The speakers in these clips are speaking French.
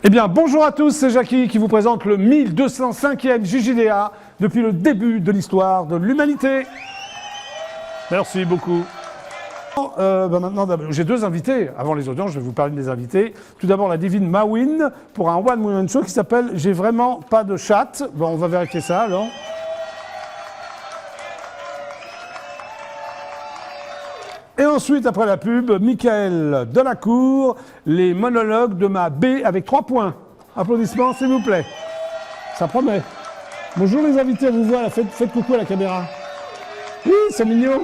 Eh bien, bonjour à tous, c'est Jackie qui vous présente le 1205e JJDA depuis le début de l'histoire de l'humanité. Merci beaucoup. Maintenant, j'ai deux invités. Avant les audiences, je vais vous parler des invités. Tout d'abord, la divine Mawin pour un One Woman Show qui s'appelle « J'ai vraiment pas de chatte ». Bon, on va vérifier ça alors. Et ensuite, après la pub, Michael Delacour, les monologues de ma B avec 3 points. Applaudissements, s'il vous plaît. Ça promet. Bonjour les invités, vous voilà, faites coucou à la caméra. Oui, c'est mignon.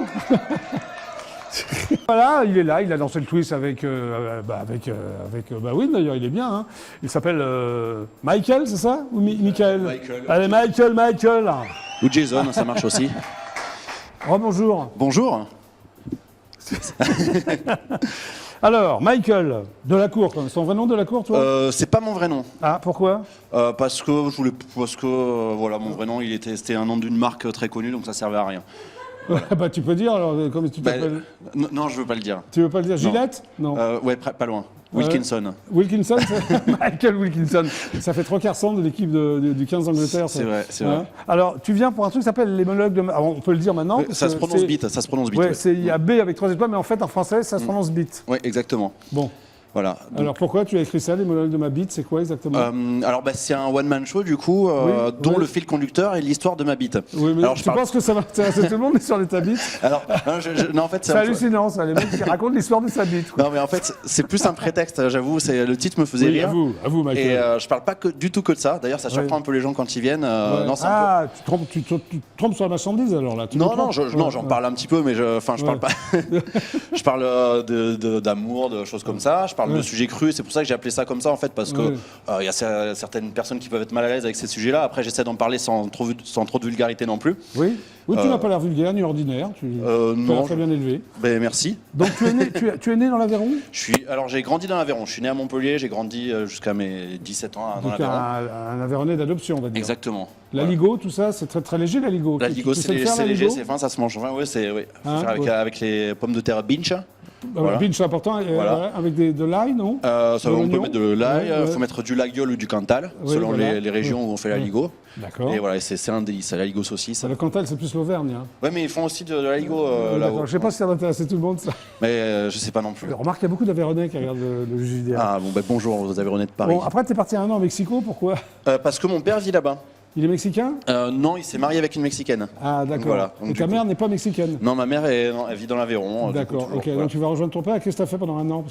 Voilà, il est là, il a dansé le twist avec Mawin, d'ailleurs, il est bien. Hein. Il s'appelle Michael, c'est ça? Ou Michael? Michael. Allez, Michael. Ou Jason, ça marche aussi. Bonjour. Bonjour. Alors, Michael Delacour, son vrai nom Delacour, toi? C'est pas mon vrai nom. Ah, pourquoi? Parce que voilà, mon vrai nom, c'était un nom d'une marque très connue, donc ça servait à rien. Voilà. Bah, tu peux dire, alors, comment tu t'appelles? Non, je veux pas le dire. Tu veux pas le dire? Gillette? Non. Ouais, pas loin. Wilkinson. Wilkinson, Michael Wilkinson. Ça fait 3 quarts de l'équipe du 15 d'Angleterre. C'est vrai, c'est vrai. Alors, tu viens pour un truc qui s'appelle les monologues de... Alors, on peut le dire maintenant. Ça se prononce bit, ça se prononce bit. Ouais, il y a B avec 3 étoiles, mais en fait, en français, ça se prononce bit. Oui, exactement. Bon. Voilà. Donc, alors pourquoi tu as écrit ça, les monologues de ma bite? C'est quoi exactement? Alors c'est un one-man show du coup, dont le fil conducteur est l'histoire de ma bite. Oui, mais alors, tu penses que ça va intéresser tout le monde sur ta bite? Alors, non, en fait, c'est hallucinant, ça, les mecs qui racontent l'histoire de sa bite. Quoi. Non, mais en fait, c'est plus un prétexte, j'avoue. Le titre me faisait rire. À vous, Michael. Et je parle pas du tout que de ça. D'ailleurs, ça surprend un peu les gens quand ils viennent. Non, tu te trompes sur la marchandise alors là. Non, j'en parle un petit peu, mais je parle pas. Je parle d'amour, de choses comme ça. Je parle de sujets crus. C'est pour ça que j'ai appelé ça comme ça en fait, parce que y a certaines personnes qui peuvent être mal à l'aise avec ces sujets-là. Après, j'essaie d'en parler sans trop de vulgarité non plus. Oui, tu n'as pas l'air vulgaire ni ordinaire. Tu as l'air très bien élevé. Ben, merci. Donc tu es né dans l'Aveyron? Alors j'ai grandi dans l'Aveyron. Je suis né à Montpellier. J'ai grandi jusqu'à mes 17 ans dans l'Aveyron. Un Aveyronnais d'adoption, on va dire. Exactement. La Ligo, tout ça, c'est très, très léger, la Ligo. La Ligo, c'est léger, c'est fin, ça se mange. Enfin, ouais, faut faire avec les pommes de terre binge. Voilà. Binge, c'est important, avec de l'ail, non? On peut mettre de l'ail, il faut mettre du laguiole ou du cantal, selon les régions où on fait la Ligo. D'accord. Et voilà, c'est un délice, la Ligo saucisse. Le cantal, c'est plus l'Auvergne. Hein. Ouais, mais ils font aussi de la Ligo là-haut. Je sais pas si ça va intéresser tout le monde, ça. Mais je sais pas non plus. Remarque, il y a beaucoup d'Aveyronnais qui regardent le JDA. Ah bon, bonjour aux Aveyronnais de Paris. Bon, après, tu es parti 1 an au Mexico, pourquoi? Parce que mon père vit là-bas. Il est mexicain? Non, il s'est marié avec une Mexicaine. Ah, d'accord. Voilà. Et ta mère n'est pas mexicaine? Non, ma mère, elle vit dans l'Aveyron. D'accord, ok. Voilà. Donc tu vas rejoindre ton père. Qu'est-ce que tu as fait pendant 1 an?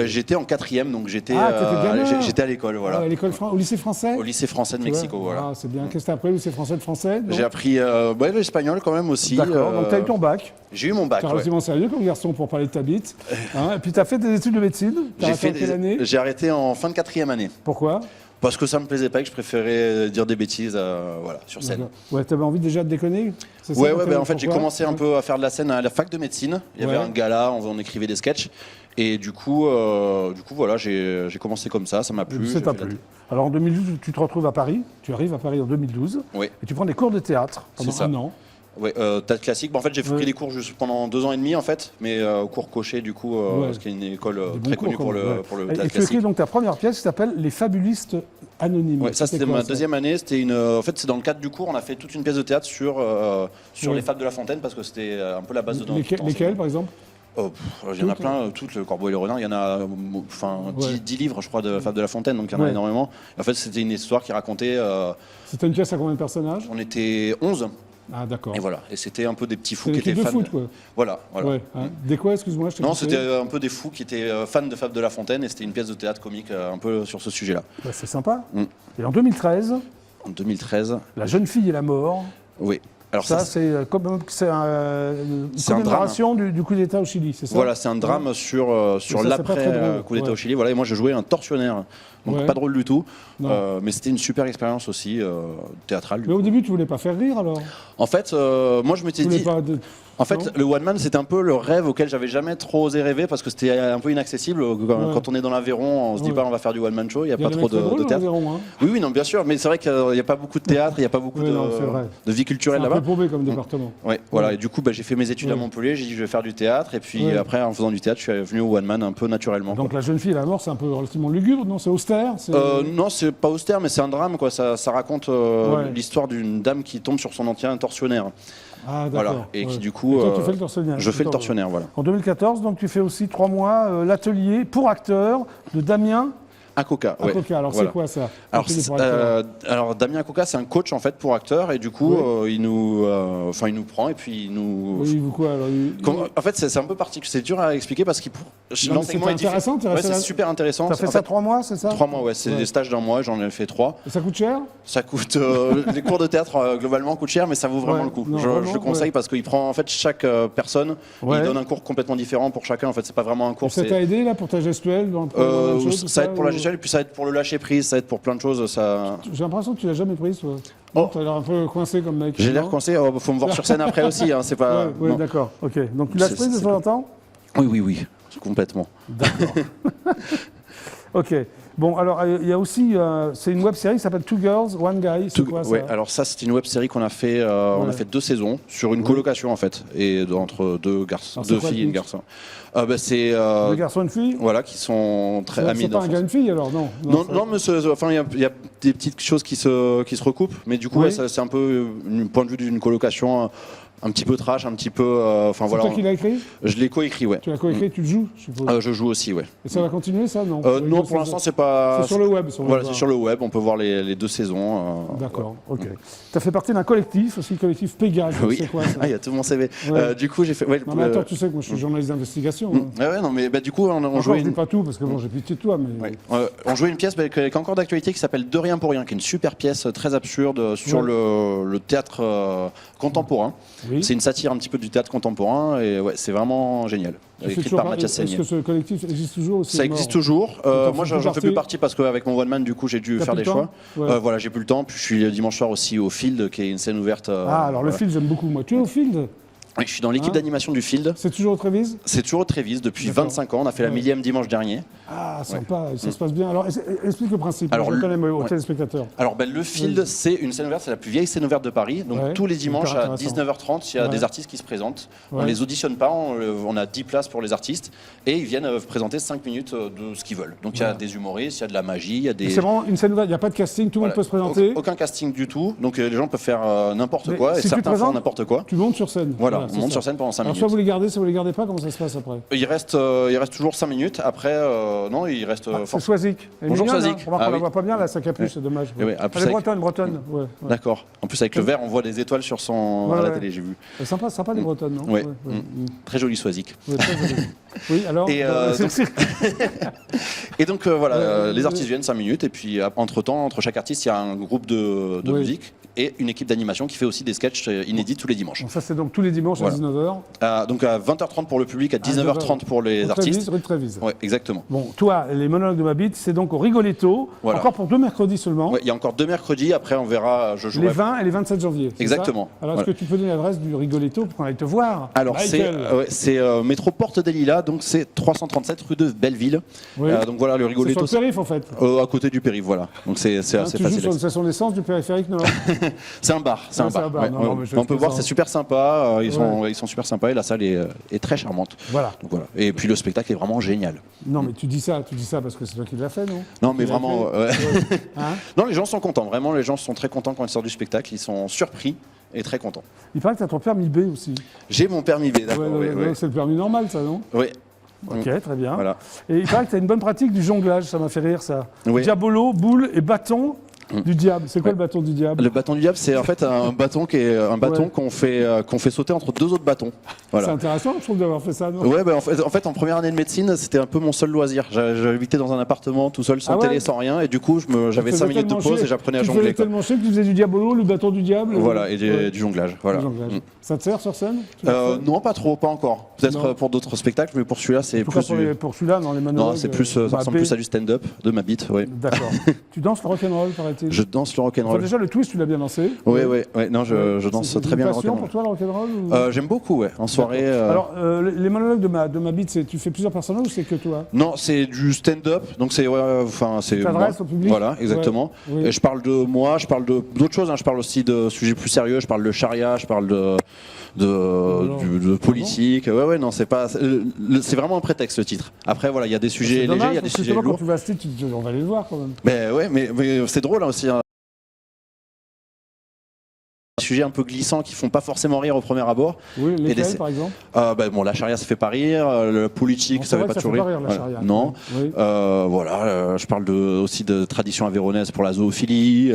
J'étais en 4e, donc j'étais à l'école. Voilà. À l'école au lycée français? Au lycée français de Mexico, voilà. Ah, c'est bien. Qu'est-ce que tu as appris au lycée français de français? J'ai appris l'espagnol quand même aussi. D'accord, donc tu as eu ton bac? J'ai eu mon bac. Tu es relativement sérieux comme garçon pour parler de ta bite. Et puis tu as fait des études de médecine? J'ai arrêté en fin de 4e année. Pourquoi? Parce que ça me plaisait pas et que je préférais dire des bêtises sur scène. Ouais, t'avais envie déjà de déconner? En fait j'ai commencé un peu à faire de la scène à la fac de médecine. Il y avait un gala, on écrivait des sketchs. Et du coup voilà, j'ai commencé comme ça m'a plu. Ça t'a plu. Alors en 2012, tu te retrouves à Paris, tu arrives à Paris en 2012, et tu prends des cours de théâtre pendant 1 an. Oui, théâtre classique. En fait, j'ai pris des cours juste pendant 2 ans et demi, en fait, mais cours Cochet, du coup, ce qui est une école très connue pour le théâtre classique. Et tu écris donc ta première pièce qui s'appelle Les Fabulistes Anonymes. Ouais, ça c'était ma 2e année. C'était en fait, c'est dans le cadre du cours, on a fait toute une pièce de théâtre sur les fables de La Fontaine, parce que c'était un peu la base de notre Lesquelles, par exemple? Il y en a plein, toutes, le Corbeau et le Renard, il y en a 10 livres, je crois, de Fables de La Fontaine, donc il y en a énormément. En fait, c'était une histoire qui racontait... C'était une pièce à combien de personnages? On était 11. Ah, d'accord. Et voilà, et c'était un peu des petits fous qui étaient fans. Des foot, quoi. Voilà. Ouais, hein. Des quoi, excuse-moi? Non, c'était un peu des fous qui étaient fans de Fables de La Fontaine, et c'était une pièce de théâtre comique un peu sur ce sujet-là. Bah, c'est sympa. Et en 2013, La jeune fille et la mort. Oui. Alors ça, c'est une commémoration du coup d'État au Chili, c'est ça? Voilà, c'est un drame sur l'après coup d'État au Chili. Voilà, et moi, je jouais un tortionnaire, donc pas drôle du tout. Mais c'était une super expérience aussi théâtrale. Mais au début, tu voulais pas faire rire alors? En fait, moi, je m'étais dit... En fait, le one man, c'était un peu le rêve auquel j'avais jamais trop osé rêver parce que c'était un peu inaccessible. Quand on est dans l'Aveyron, on se dit pas on va faire du one man show, il n'y a pas trop de théâtre. Hein. Oui, non, bien sûr, mais c'est vrai qu'il n'y a pas beaucoup de théâtre, il n'y a pas beaucoup de vie culturelle là-bas. C'est un peu paumé comme département. Ouais, voilà. Et du coup, j'ai fait mes études à Montpellier, j'ai dit je vais faire du théâtre, et puis après, en faisant du théâtre, je suis venu au one man un peu naturellement. Donc la jeune fille et la mort, c'est un peu relativement lugubre, non? C'est austère? Non, c'est pas austère, mais c'est un drame, quoi. Ça raconte l'histoire d'une dame qui tombe sur son ancien tortionnaire. Ah, voilà. Et qui du coup, et toi, tu fais le tortionnaire. Je fais le tortionnaire, voilà. En 2014, donc tu fais aussi 3 mois l'atelier pour acteurs de Damien Akoka. Ouais. Akoka, alors voilà. C'est quoi ça? Alors Damien Akoka, c'est un coach en fait pour acteurs et du coup il nous prend et puis il nous. Oui, quoi, alors, En fait c'est un peu particulier, c'est dur à expliquer parce que l'enseignement est intéressant. C'est super intéressant. Ça fait ça 3 mois, c'est ça? 3 mois, ouais. C'est des stages d'1 mois, j'en ai fait 3. Et ça coûte cher? Ça coûte. Les cours de théâtre globalement coûtent cher, mais ça vaut vraiment le coup. Je le conseille parce qu'il prend en fait chaque personne, il donne un cours complètement différent pour chacun. En fait, c'est pas vraiment un cours. Ça t'a aidé là pour ta gestuelle? Ça aide pour la gestuelle et puis ça aide pour le lâcher prise, ça aide pour plein de choses. J'ai l'impression que tu l'as jamais prise, toi. Tu as l'air un peu coincé comme mec. J'ai l'air coincé, faut me voir sur scène après aussi. Hein, c'est pas. Oui, d'accord. Ok. Donc tu lâches prise de temps en temps? Oui, complètement. D'accord. Ok. Bon, alors il y a aussi, c'est une web série qui s'appelle Two Girls, One Guy. C'est quoi ça? Ouais, alors ça c'est une web série qu'on a fait, on a fait 2 saisons sur une colocation en fait, et entre 2 garçons, 2 filles et 1 garçon. C'est 2 garçons et une fille. Voilà, qui sont très amis. C'est pas un gars et une fille alors, non? Non, mais enfin il y a des petites choses qui se recoupent, mais du coup c'est un peu un point de vue d'une colocation. Un petit peu trash, un petit peu. C'est toi qui l'as écrit? Je l'ai coécrit, ouais. Tu l'as coécrit, tu le joues, je suppose. Je joue aussi, ouais. Et ça va continuer, ça? Non, non, pour l'instant, c'est pas. C'est sur le web. Voilà, c'est sur le web, on peut voir les 2 saisons. D'accord, ok. Tu as fait partie d'un collectif, aussi le collectif Pégase. Oui, c'est quoi ça? Il y a tout mon CV. Du coup, j'ai fait. Non, mais attends, tu sais que moi je suis journaliste d'investigation. Ouais, non, mais du coup, on jouait. Je dis pas tout parce que bon, j'ai pitié de toi, mais. On jouait une pièce qui est encore d'actualité qui s'appelle De rien pour rien, qui est une super pièce très absurde sur le théâtre contemporain. C'est une satire un petit peu du théâtre contemporain et c'est vraiment génial. Écrite par Mathias Seigné. Est-ce que ce collectif existe toujours aussi? Ça existe toujours. Moi, j'en fais plus partie parce qu'avec mon one man, du coup, j'ai dû faire des choix. Voilà, j'ai plus le temps. Puis je suis dimanche soir aussi au Field, qui est une scène ouverte. Alors le Field, j'aime beaucoup. Moi, tu es au Field? Oui, je suis dans l'équipe d'animation du Field. C'est toujours au Trévise? C'est toujours au Trévise depuis 25 ans. On a fait la 1000e dimanche dernier. Ah, sympa, ça se passe bien. Alors, explique le principe, je connais aux téléspectateurs. Alors, le Field, c'est une scène ouverte, c'est la plus vieille scène ouverte de Paris. Donc, tous les dimanches à 19h30, il y a des artistes qui se présentent. On les auditionne pas, on a 10 places pour les artistes. Et ils viennent présenter 5 minutes de ce qu'ils veulent. Donc, il y a des humoristes, il y a de la magie, il y a des. C'est vraiment une scène ouverte, il n'y a pas de casting, tout le monde peut se présenter. Aucun casting du tout. Donc, les gens peuvent faire n'importe quoi. Et certains font n'importe quoi. Tu montes sur scène. Voilà, on monte sur scène pendant 5 minutes. Alors, soit vous les gardez, soit vous les gardez pas, comment ça se passe après? Il reste toujours 5 minutes. Après, non, il reste. C'est Soisic. Bonjour Soisic. On la voit pas bien là, sa capuche, c'est dommage. Elle est bretonne. D'accord. En plus, avec le verre, on voit des étoiles sur à la télé, j'ai vu. C'est sympa les bretonnes, non? Oui. Très joli Soisic. Oui, alors. Et donc voilà, les artistes viennent 5 minutes et puis entre chaque artiste, il y a un groupe de musique et une équipe d'animation qui fait aussi des sketchs inédits tous les dimanches. Donc ça c'est donc tous les dimanches à 19h. Donc à 20h30 pour le public, à 19h30 pour les artistes. Rue de Trévise. Ouais, exactement. Bon, toi, les monologues de ma bite, c'est donc au Rigoletto, encore pour 2 mercredis seulement. Ouais, il y a encore 2 mercredis, après on verra, je jouerai. Les 20 et les 27 janvier. Exactement. Alors est-ce que tu peux donner l'adresse du Rigoletto pour qu'on aille te voir? Alors c'est métro Porte des Lilas, donc c'est 337 rue de Belleville. Donc voilà, le Rigoletto. C'est sur le périph' en fait. À côté du périph', voilà. Donc c'est assez facile. Tu joues sur une station d'essence du périphérique, non? C'est un bar. On peut voir, c'est super sympa. Ils sont super sympas et la salle est très charmante. Voilà. Donc, voilà. Et puis le spectacle est vraiment génial. Non, mais tu dis ça parce que c'est toi qui l'as fait, non? Non, mais vraiment. Non, les gens sont contents. Vraiment, les gens sont très contents quand ils sortent du spectacle. Ils sont surpris et très contents. Il paraît que tu as ton permis B aussi. J'ai mon permis B, d'accord. C'est le permis normal, ça, non? Oui. Ok, très bien. Voilà. Et il paraît que tu as une bonne pratique du jonglage, ça m'a fait rire, ça. Diabolo, boule et bâton. Du diable. C'est quoi le bâton du diable? Le bâton du diable, c'est en fait un bâton qu'on fait sauter entre 2 autres bâtons. Voilà. C'est intéressant, je trouve, d'avoir fait ça, non? Ouais, en fait, en première année de médecine, c'était un peu mon seul loisir. J'habitais dans un appartement tout seul, sans télé, sans rien, et du coup, j'avais 5 minutes de pause et j'apprenais à jongler. Tu faisais tellement chier que tu faisais du diabolo, le bâton du diable. Voilà, et du jonglage. Voilà. Ça te sert sur scène? Non, pas trop, pas encore. Peut-être pour d'autres spectacles, mais pour celui-là, c'est plus. Pour celui-là, dans les monologues. Non, ça ressemble plus à du stand-up de ma bite, oui. D'accord. Tu danses le rock'n'roll, paraît-il? Mathilde? Je danse le rock'n'roll. Enfin, déjà, le twist, tu l'as bien lancé. Oui, non, je danse C'est très bien le une passion rock'n'roll. pour toi, le rock'n'roll ou... J'aime beaucoup, ouais. En soirée. Alors, les monologues de ma bite, tu fais plusieurs personnages ou c'est que toi? Non, c'est du stand-up, donc c'est c'est. Tu t'adresses au public? Voilà, exactement. Ouais. Oui. Et je parle de moi, je parle d'autres choses. Hein. Je parle aussi de sujets plus sérieux. Je parle de charia, je parle de politique. Ouais, non, c'est pas. C'est vraiment un prétexte le titre. Après, voilà, il y a des sujets légers, il y a des sujets lourds. Quand tu vas à ce titre, on va aller le voir quand même. Mais c'est drôle hein, aussi. Hein. Des sujets un peu glissants qui font pas forcément rire au premier abord. Oui, lesquels par exemple? La charia ça fait pas rire, le politique ça fait pas toujours rire. La charia. Non. Oui. Je parle aussi de tradition avéronaise pour la zoophilie.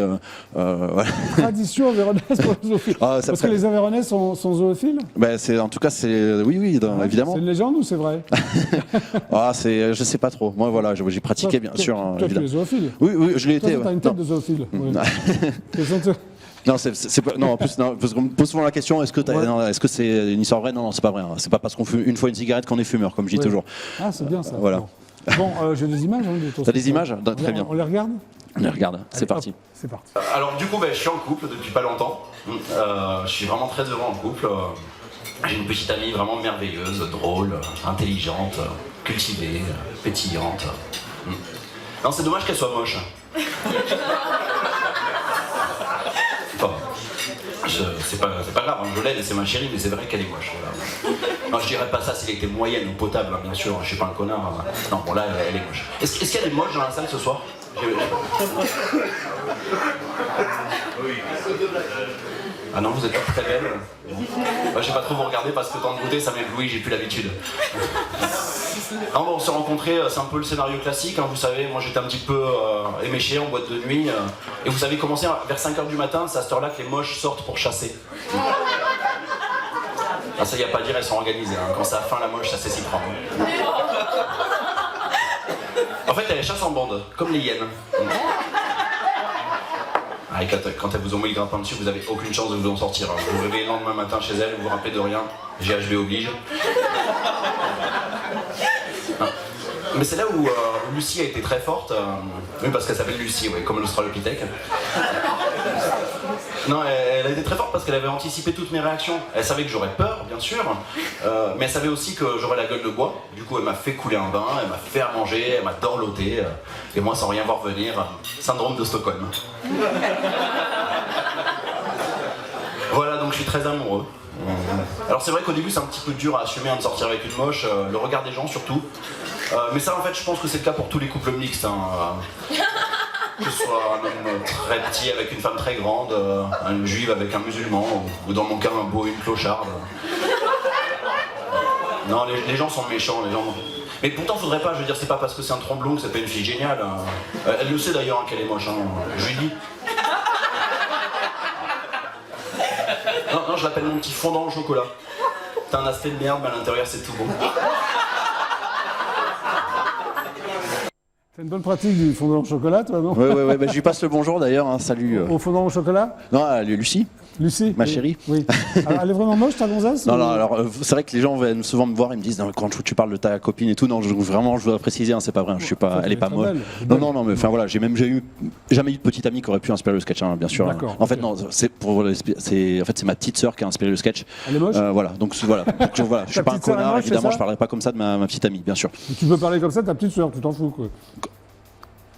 Voilà. Tradition avéronaise pour la zoophilie. Parce que les Aveyronais sont zoophiles? En tout cas, c'est oui, évidemment. C'est une légende ou c'est vrai? Je sais pas trop. Moi, voilà, j'ai pratiqué bien sûr. Toi, tu es zoophile? Oui, je l'ai été. Toi, t'as une tête de zoophile. Non, c'est pas. Non, en plus, parce qu'on me pose souvent la question est-ce que c'est une histoire vraie? Non, c'est pas vrai. Hein. C'est pas parce qu'on fume une fois une cigarette qu'on est fumeur, comme je dis toujours. Ah, c'est bien ça. Voilà. Bon, j'ai des images. T'as des images? Très bien. On les regarde? On les regarde. C'est parti. C'est parti. Alors, du coup, je suis en couple depuis pas longtemps. Je suis vraiment très heureux en couple. J'ai une petite amie vraiment merveilleuse, drôle, intelligente, cultivée, pétillante. Non, c'est dommage qu'elle soit moche. Enfin, c'est pas grave, hein, je l'aime et c'est ma chérie, mais c'est vrai qu'elle est moche. Voilà. Non, je dirais pas ça s'il était moyenne ou potable, hein, bien sûr, je suis pas un connard. Hein. Non, bon là, elle est moche. Est-ce qu'il y a des moches dans la salle ce soir? Ah non, vous êtes très belle. Je vais pas trop vous regarder parce que tant de beauté ça m'éblouit, j'ai plus l'habitude. On s'est rencontrés, c'est un peu le scénario classique, hein, vous savez, moi j'étais un petit peu éméché en boîte de nuit. Et vous savez, commencer vers 5h du matin, c'est à cette heure-là que les moches sortent pour chasser. Ah, ça y a pas à dire, elles sont organisées, hein. Quand ça a faim la moche, ça sait s'y prendre. En fait, elles chassent en bande, comme les hyènes. Ah, et quand elles vous ont mis le grappin dessus, vous n'avez aucune chance de vous en sortir. Vous vous réveillez le lendemain matin chez elles, vous vous rappelez de rien. GHB oblige. Mais c'est là où Lucie a été très forte. Oui, parce qu'elle s'appelle Lucie, ouais, comme l'Australopithèque. Non, elle a été très forte parce qu'elle avait anticipé toutes mes réactions. Elle savait que j'aurais peur, bien sûr, mais elle savait aussi que j'aurais la gueule de bois. Du coup, elle m'a fait couler un bain, elle m'a fait à manger, elle m'a dorloté, et moi, sans rien voir venir, syndrome de Stockholm. Voilà, donc je suis très amoureux. Alors c'est vrai qu'au début c'est un petit peu dur à assumer de sortir avec une moche, le regard des gens surtout. Mais ça en fait je pense que c'est le cas pour tous les couples mixtes. Hein. Que ce soit un homme très petit avec une femme très grande, une juive avec un musulman, ou dans mon cas un beau et une clocharde. Non, les gens sont méchants, les gens. Mais pourtant faudrait pas, je veux dire, c'est pas parce que c'est un tromblon que c'est pas une fille géniale. Hein. Elle le sait d'ailleurs hein, qu'elle est moche, hein. Je lui dis. Non, je l'appelle mon petit fondant au chocolat. T'as un aspect de merde, mais à l'intérieur c'est tout bon. C'est une bonne pratique du fondant au chocolat, toi, non? Ouais, je lui passe le bonjour d'ailleurs, hein. Salut. Au fondant au chocolat? Non, Lucie. Lucie? Ma chérie. Oui. Alors, elle est vraiment moche, ta gonzesse? Non, alors c'est vrai que les gens viennent souvent me voir et me disent non, quand tu parles de ta copine et tout, non, je voudrais préciser, hein, c'est pas vrai, je suis pas, elle est pas molle. Non, mais enfin voilà, j'ai jamais eu de petite amie qui aurait pu inspirer le sketch, hein, bien sûr. D'accord. En fait, non, c'est ma petite sœur qui a inspiré le sketch. Elle est moche? Voilà, donc voilà, je suis pas un connard, moche, évidemment, je parlerai pas comme ça de ma petite amie, bien sûr. Tu peux parler comme ça de ta petite sœur, tu t'en fous, quoi.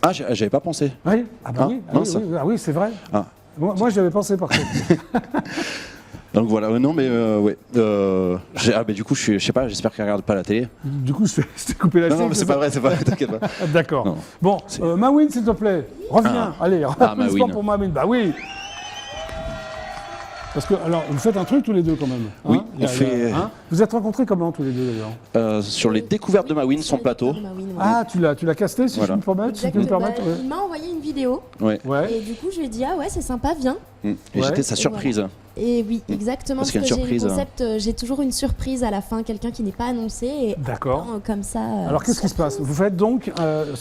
Ah, j'avais pas pensé. Oui, ah bah hein, oui, c'est vrai. Ah. Moi j'y avais pensé par contre. Donc voilà, non mais ouais. Du coup, je sais pas, j'espère qu'elle regarde pas la télé. Du coup, je t'ai coupé la télé. Non, mais c'est pas vrai, t'inquiète pas. D'accord. Bon, Mawin, s'il te plaît, reviens. Allez, applaudissements pour Mawin. Bah oui. Parce que, alors, vous faites un truc tous les deux quand même. Hein, oui, on fait. Vous êtes rencontrés comment tous les deux d'ailleurs? Sur les découvertes de Mawin, son plateau. Ah, tu l'as casté, si je peux me permettre, Il m'a envoyé une vidéo. Ouais. Et du coup, je lui ai dit, ah ouais, c'est sympa, viens. Et j'étais sa surprise. Et oui, exactement. Parce Parce qu'il y a que une j'ai le surprise, concept, j'ai toujours une surprise à la fin, quelqu'un qui n'est pas annoncé. Et D'accord. comme ça. Alors qu'est-ce qui se passe? Vous faites donc,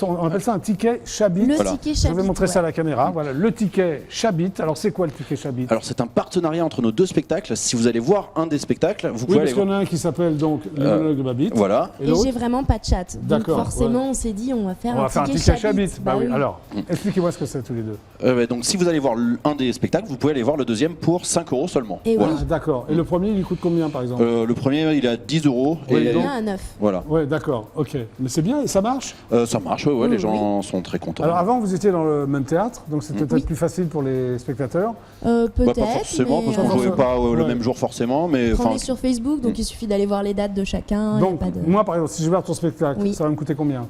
on appelle ça un ticket Chabit. Le Voilà. ticket Je Chabit. vais montrer ça à la ouais. caméra. Voilà, le ticket Chabit. Alors c'est quoi le ticket Chabit? Alors c'est un partenariat entre nos deux spectacles. Si vous allez voir un des spectacles, vous Oui, pouvez parce aller qu'il y voir. en a un qui s'appelle donc Le monologue de Babit. Voilà. Et Et l'autre, j'ai vraiment pas de chat. Donc D'accord, forcément, ouais. on s'est dit, on va faire on va un faire un ticket ticket Chabit. Chabit. Bah oui. Alors, expliquez-moi ce que c'est tous les deux. Donc si vous allez voir un des spectacles, vous pouvez aller voir le deuxième pour 5 € seulement. Et Voilà. oui. Ah, d'accord. Et le premier, il coûte combien par exemple? Le premier, il est à 10 €. Oui, et donc- Là, à 9. voilà. Ouais, d'accord. Ok. Mais c'est bien et ça marche. Ça marche, ouais, les gens sont très contents. Alors avant, vous étiez dans le même théâtre, donc c'était peut-être plus facile pour les spectateurs. Bah, Peut-être. pas forcément, mais, parce qu'on ne jouait pas le Ouais. même jour forcément, mais après, on enfin, est sur Facebook, donc il suffit d'aller voir les dates de chacun. y a Donc pas de... moi, par exemple, si je vais voir ton spectacle, Oui. ça va me coûter combien?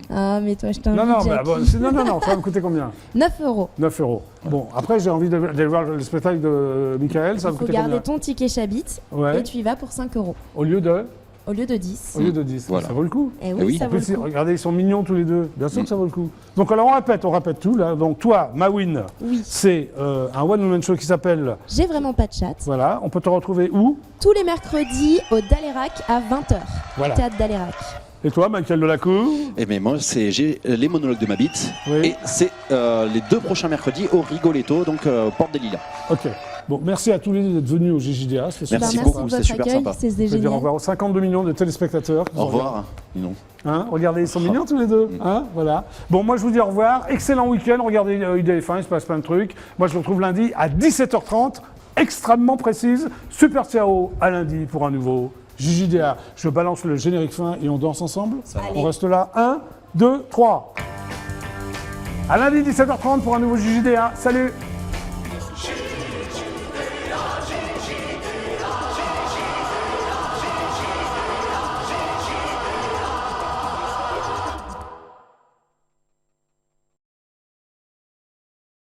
Ah, mais toi, je t'invite. Non, non, Jack. bah, bon, non, ça va me coûter combien? 9 €. 9 €. Bon, après, j'ai envie d'aller voir le spectacle de Michael, ça va Il me faut coûter garder combien? ton ticket Chabit Ouais. et tu y vas pour 5 € Au lieu de au lieu de 10. 10. Voilà. Ça vaut le coup. Et oui. oui, ça En vaut plus, le coup. regardez, ils sont mignons tous les deux. Bien sûr que ça vaut le coup. Donc alors on répète tout là. Donc toi, Mawin, Oui. c'est un one-woman show qui s'appelle. J'ai vraiment pas de chat. Voilà, on peut te retrouver où? Tous les mercredis au Dalérac à 20h. Voilà. Théâtre Dalérac. Et toi, Michael Delacour? et mais moi, j'ai les monologues de ma bite, Oui. et c'est les 2 prochains mercredis au Rigoletto, donc Porte des Lilas. Ok. Bon, merci à tous les deux d'être venus au JJDA. C'était super Merci Bah, beaucoup, de c'était votre super accueil, sympa. c'était Je veux dire au génial. revoir aux 52 millions de téléspectateurs. qui Au nous revoir. Non. Hein, regardez, ils sont mignons tous les deux. Hein, voilà. Bon, moi je vous dis au revoir. Excellent week-end. Regardez IDF1, il se passe plein de trucs. Moi je vous retrouve lundi à 17h30, extrêmement précise. Super ciao à lundi pour un nouveau JJDA. Je balance le générique fin et on danse ensemble. On reste là. 1, 2, 3. À lundi 17h30 pour un nouveau JJDA. Salut!